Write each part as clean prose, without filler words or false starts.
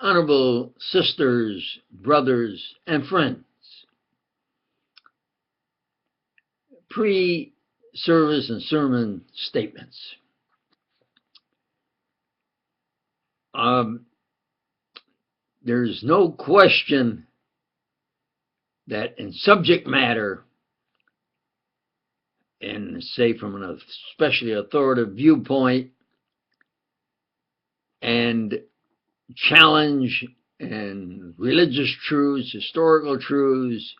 Honorable sisters, brothers, and friends, pre-service and sermon statements. There's no question that in subject matter, and say from an especially authoritative viewpoint, and challenge and religious truths, historical truths,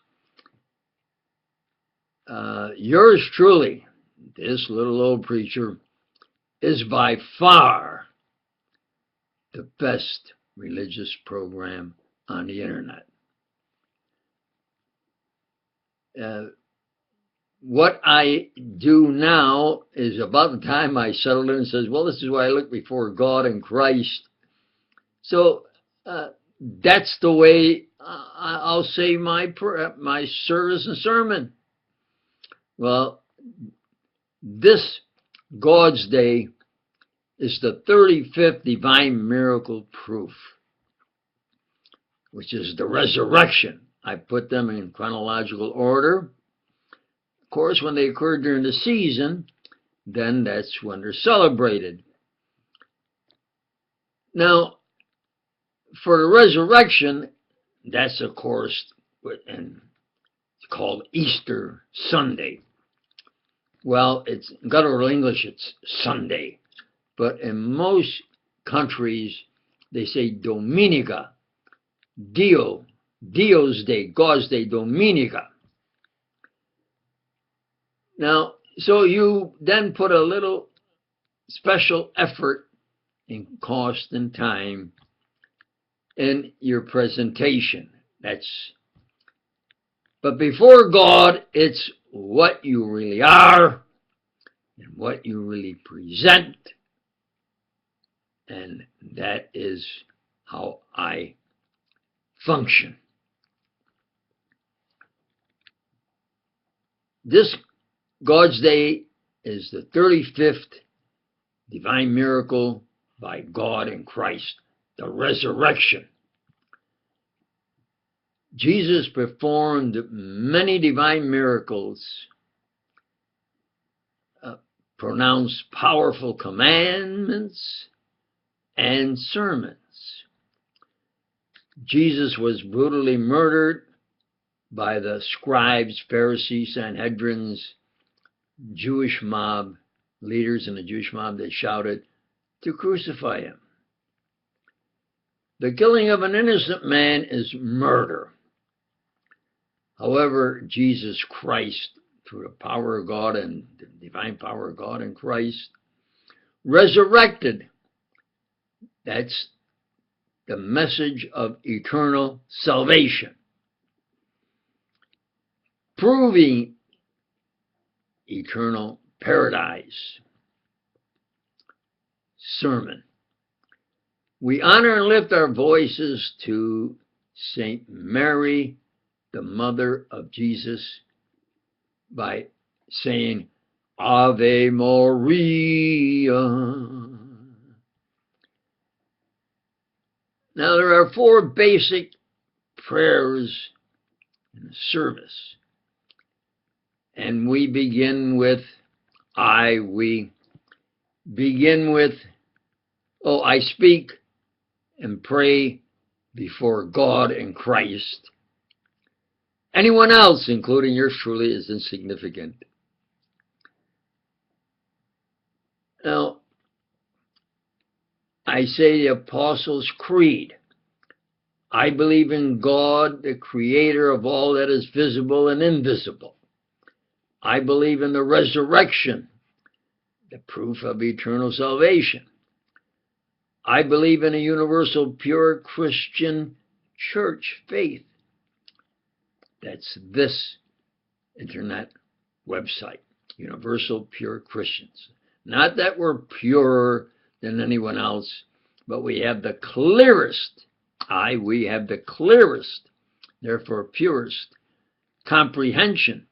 yours truly, this little old preacher, is by far the best religious program on the internet. What I do now is about the time I settled in and says, well, this is why I look before God and Christ. So that's the way I'll say my service and sermon. Well, this God's Day is the 35th divine miracle proof, which is the resurrection. I put them in chronological order. Of course, when they occur during the season, then that's when they're celebrated. Now, for the resurrection, that's of course, and it's called Easter Sunday. Well, it's in guttural English, it's Sunday, but in most countries, they say Dominica, Dio's Day, God's Day, Dominica. Now, so you then put a little special effort in cost and time in your presentation. But before God, it's what you really are and what you really present, and that is how I function. This God's Day is the 35th divine miracle by God and Christ, the resurrection. Jesus performed many divine miracles, pronounced powerful commandments and sermons. Jesus was brutally murdered by the scribes, Pharisees, Sanhedrins, Jewish mob, leaders in the Jewish mob that shouted to crucify him. The killing of an innocent man is murder. However, Jesus Christ, through the power of God and the divine power of God in Christ, resurrected. That's the message of eternal salvation, proving eternal paradise. Sermon. We honor and lift our voices to Saint Mary, the mother of Jesus, by saying Ave Maria. Now, there are 4 basic prayers in the service. And we begin with, I speak and pray before God and Christ. Anyone else, including yours truly, is insignificant. Now, I say the Apostles' Creed. I believe in God, the creator of all that is visible and invisible. I believe in the resurrection, the proof of eternal salvation. I believe in a universal, pure Christian church faith. That's this internet website, Universal Pure Christians. Not that we're purer than anyone else, but we have the clearest, therefore purest, comprehension,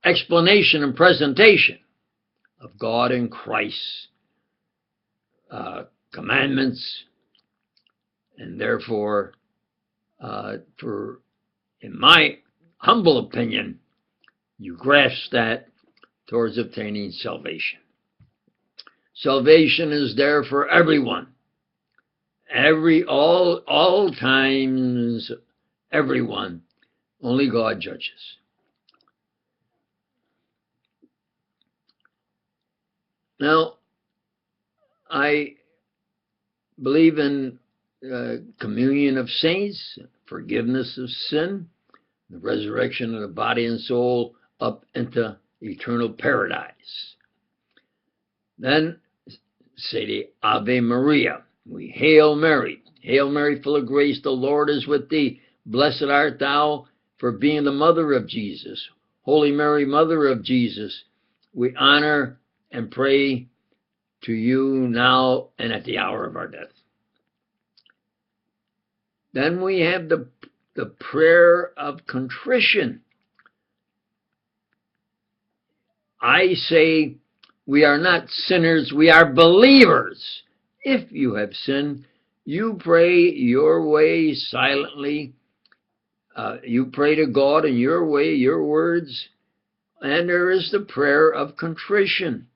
explanation, and presentation of God and Christ's commandments, And therefore, in my humble opinion, you grasp that towards obtaining salvation. Salvation is there for everyone. All times, everyone. Only God judges. Now, I believe in communion of saints, forgiveness of sin, the resurrection of the body and soul up into eternal paradise. Then say the Ave Maria. We Hail Mary. Hail Mary, full of grace, the Lord is with thee. Blessed art thou for being the mother of Jesus. Holy Mary, Mother of Jesus, we honor and pray to you now and at the hour of our death. Then we have the prayer of contrition. I say we are not sinners, we are believers. If you have sinned, you pray your way silently. You pray to God in your way, your words. And there is the prayer of contrition.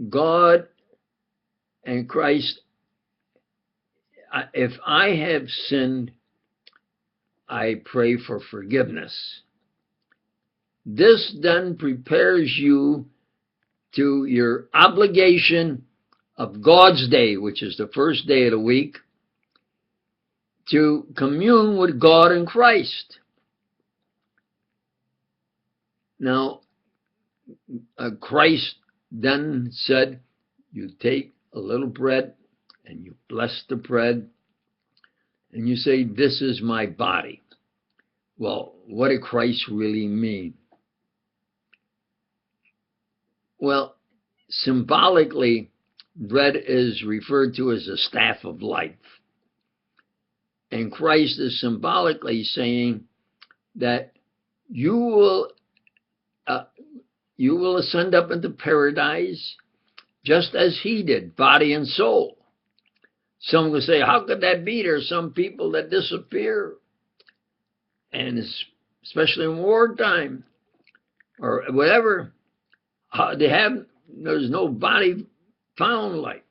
God and Christ, if I have sinned, I pray for forgiveness. This then prepares you to your obligation of God's day, which is the first day of the week, to commune with God and Christ. Now, Christ then said, you take a little bread and you bless the bread and you say, this is my body. Well, what did Christ really mean? Well, symbolically, bread is referred to as a staff of life. And Christ is symbolically saying that you will ascend up into paradise just as he did, body and soul. Some will say, how could that be? There are some people that disappear. And especially in wartime or whatever, there's no body found, like.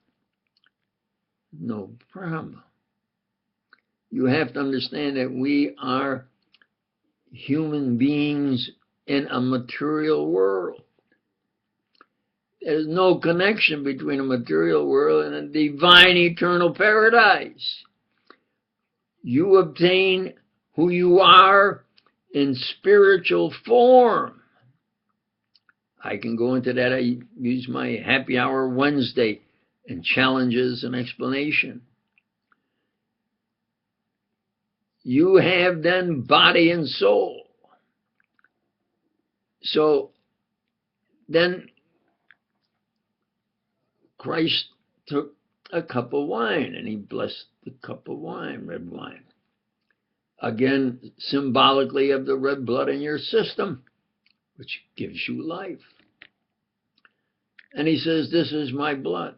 No problem. You have to understand that we are human beings in a material world. There's no connection between a material world and a divine eternal paradise. You obtain who you are in spiritual form. I can go into that. I use my Happy Hour Wednesday and challenges and explanation. You have then body and soul. So then Christ took a cup of wine and he blessed the cup of wine, red wine. Again, symbolically of the red blood in your system, which gives you life. And he says, this is my blood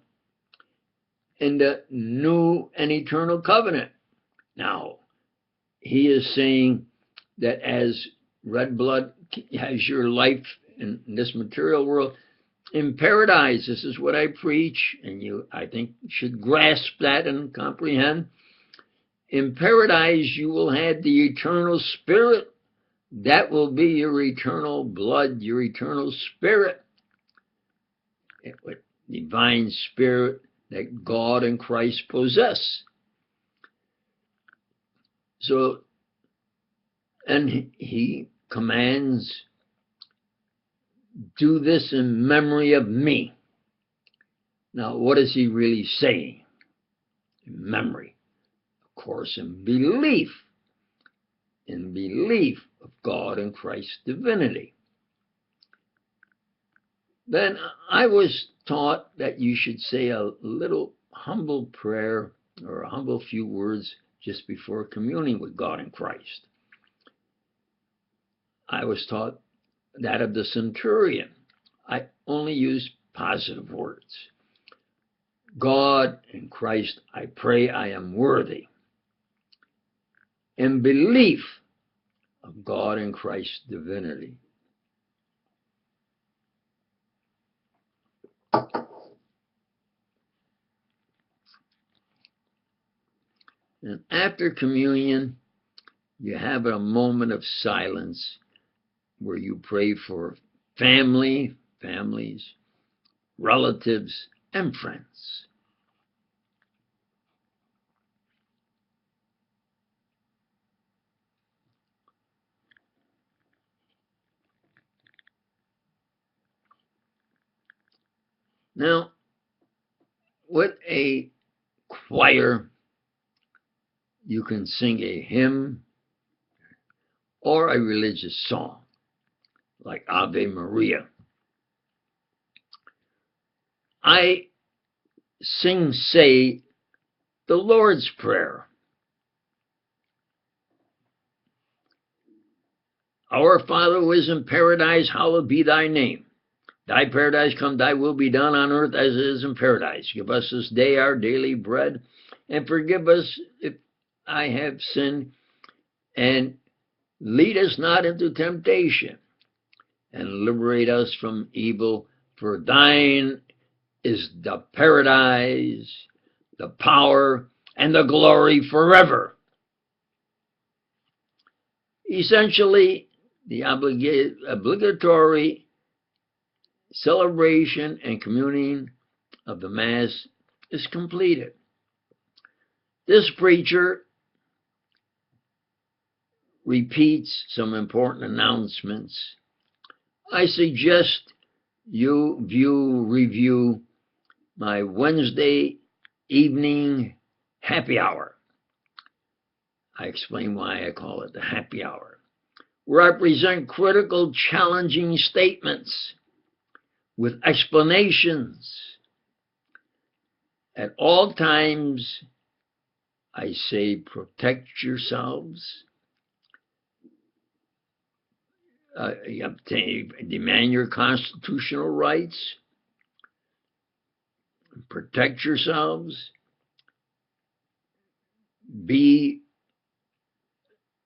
in the new and eternal covenant. Now, he is saying that as red blood has your life in this material world, in paradise, this is what I preach, and you, I think, should grasp that and comprehend. In paradise, you will have the eternal spirit. That will be your eternal blood, your eternal spirit. With divine spirit that God and Christ possess. So, and he commands, do this in memory of me. Now, what is he really saying? In memory. Of course, in belief. In belief of God and Christ's divinity. Then I was taught that you should say a little humble prayer or a humble few words just before communing with God and Christ. I was taught that of the centurion. I only use positive words. God and Christ, I pray I am worthy. in belief of God and Christ's divinity. And after communion, you have a moment of silence where you pray for families, relatives, and friends. Now, with a choir, you can sing a hymn or a religious song, like Ave Maria. I say the Lord's Prayer. Our Father who is in paradise, hallowed be thy name. Thy paradise come, thy will be done on earth as it is in paradise. Give us this day our daily bread, and forgive us if I have sinned, and lead us not into temptation, and liberate us from evil. For thine is the paradise, the power, and the glory forever. Essentially, the obligatory celebration and communing of the Mass is completed. This preacher repeats some important announcements. I suggest you review my Wednesday evening happy hour. I explain why I call it the happy hour, where I present critical, challenging statements with explanations. At all times, I say, protect yourselves, demand your constitutional rights, protect yourselves, be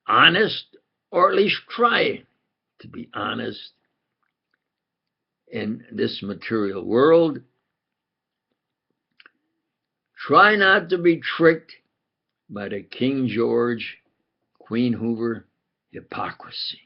honest, or at least try to be honest in this material world. Try not to be tricked by the King George, Queen Hoover hypocrisy.